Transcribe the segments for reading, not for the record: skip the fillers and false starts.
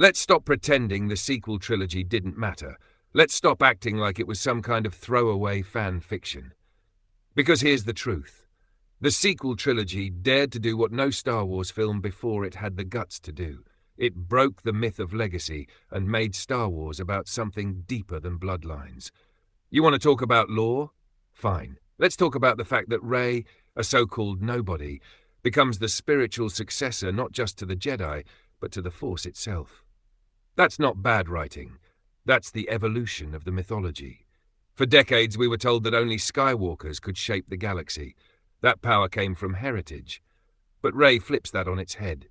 Let's stop pretending the sequel trilogy didn't matter. Let's stop acting like it was some kind of throwaway fan fiction. Because here's the truth. The sequel trilogy dared to do what no Star Wars film before it had the guts to do. It broke the myth of legacy and made Star Wars about something deeper than bloodlines. You want to talk about lore? Fine. Let's talk about the fact that Rey, a so-called nobody, becomes the spiritual successor not just to the Jedi, but to the Force itself. That's not bad writing. That's the evolution of the mythology. For decades we were told that only Skywalkers could shape the galaxy. That power came from heritage. But Rey flips that on its head.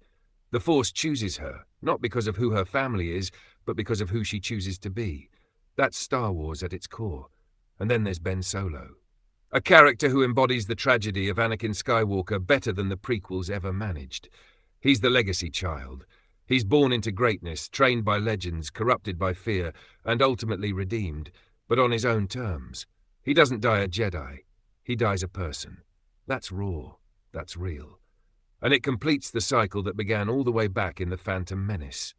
The Force chooses her, not because of who her family is, but because of who she chooses to be. That's Star Wars at its core. And then there's Ben Solo. A character who embodies the tragedy of Anakin Skywalker better than the prequels ever managed. He's the legacy child. He's born into greatness, trained by legends, corrupted by fear, and ultimately redeemed, but on his own terms. He doesn't die a Jedi. He dies a person. That's raw. That's real. And it completes the cycle that began all the way back in The Phantom Menace.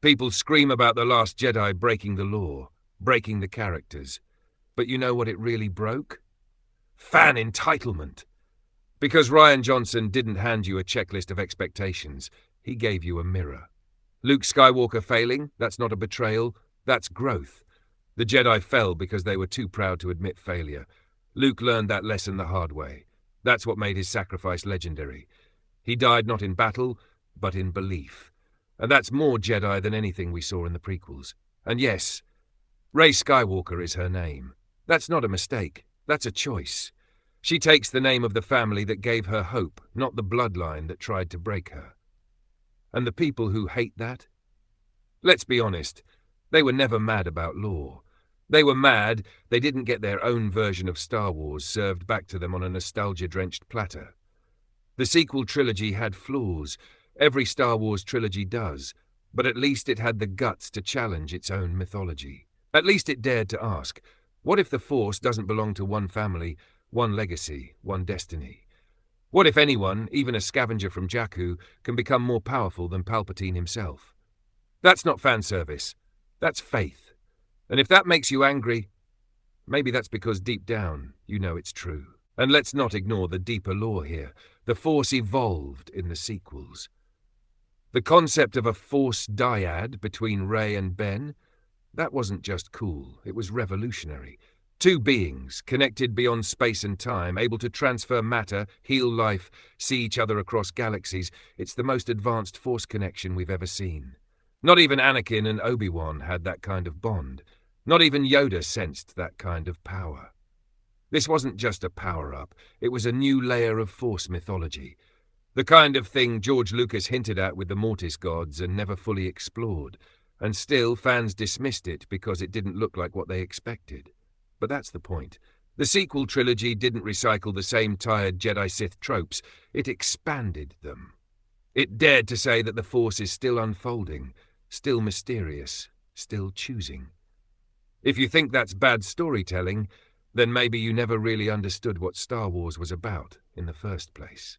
People scream about The Last Jedi breaking the law, breaking the characters. But you know what it really broke? Fan entitlement. Because Rian Johnson didn't hand you a checklist of expectations. He gave you a mirror. Luke Skywalker failing, that's not a betrayal, that's growth. The Jedi fell because they were too proud to admit failure. Luke learned that lesson the hard way. That's what made his sacrifice legendary. He died not in battle, but in belief. And that's more Jedi than anything we saw in the prequels. And yes, Rey Skywalker is her name. That's not a mistake. That's a choice. She takes the name of the family that gave her hope, not the bloodline that tried to break her. And the people who hate that? Let's be honest, they were never mad about lore. They were mad they didn't get their own version of Star Wars served back to them on a nostalgia-drenched platter. The sequel trilogy had flaws. Every Star Wars trilogy does. But at least it had the guts to challenge its own mythology. At least it dared to ask, what if the Force doesn't belong to one family, one legacy, one destiny? What if anyone, even a scavenger from Jakku, can become more powerful than Palpatine himself? That's not fan service. That's faith. And if that makes you angry, maybe that's because deep down you know it's true. And let's not ignore the deeper lore here. The Force evolved in the sequels. The concept of a Force Dyad between Rey and Ben, that wasn't just cool, it was revolutionary. Two beings, connected beyond space and time, able to transfer matter, heal life, see each other across galaxies. It's the most advanced Force connection we've ever seen. Not even Anakin and Obi-Wan had that kind of bond. Not even Yoda sensed that kind of power. This wasn't just a power-up, it was a new layer of Force mythology. The kind of thing George Lucas hinted at with the Mortis gods and never fully explored. And still, fans dismissed it because it didn't look like what they expected. But that's the point. The sequel trilogy didn't recycle the same tired Jedi-Sith tropes. It expanded them. It dared to say that the Force is still unfolding, still mysterious, still choosing. If you think that's bad storytelling, then maybe you never really understood what Star Wars was about in the first place.